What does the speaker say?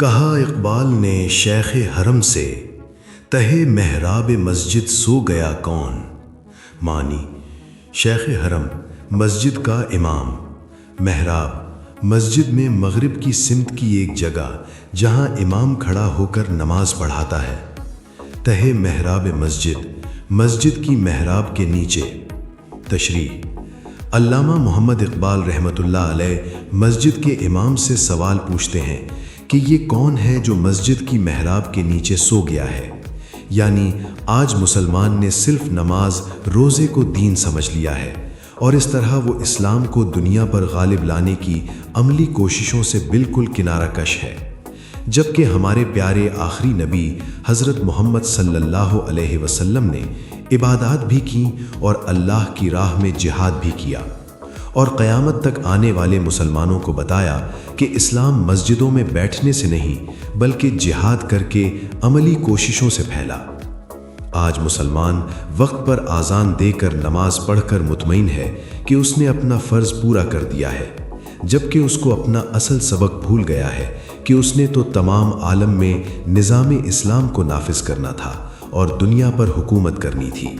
کہا اقبال نے شیخ حرم سے، تہے محراب مسجد سو گیا کون؟ معنی، شیخ حرم مسجد کا امام، محراب مسجد میں مغرب کی سمت کی ایک جگہ جہاں امام کھڑا ہو کر نماز پڑھاتا ہے۔ تہے محراب مسجد، مسجد کی محراب کے نیچے۔ تشریح: علامہ محمد اقبال رحمۃ اللہ علیہ مسجد کے امام سے سوال پوچھتے ہیں کہ یہ کون ہے جو مسجد کی محراب کے نیچے سو گیا ہے؟ یعنی آج مسلمان نے صرف نماز روزے کو دین سمجھ لیا ہے، اور اس طرح وہ اسلام کو دنیا پر غالب لانے کی عملی کوششوں سے بالکل کنارہ کش ہے، جبکہ ہمارے پیارے آخری نبی حضرت محمد صلی اللہ علیہ وسلم نے عبادات بھی کیں اور اللہ کی راہ میں جہاد بھی کیا، اور قیامت تک آنے والے مسلمانوں کو بتایا کہ اسلام مسجدوں میں بیٹھنے سے نہیں بلکہ جہاد کر کے عملی کوششوں سے پھیلا۔ آج مسلمان وقت پر اذان دے کر نماز پڑھ کر مطمئن ہے کہ اس نے اپنا فرض پورا کر دیا ہے، جبکہ اس کو اپنا اصل سبق بھول گیا ہے کہ اس نے تو تمام عالم میں نظام اسلام کو نافذ کرنا تھا اور دنیا پر حکومت کرنی تھی۔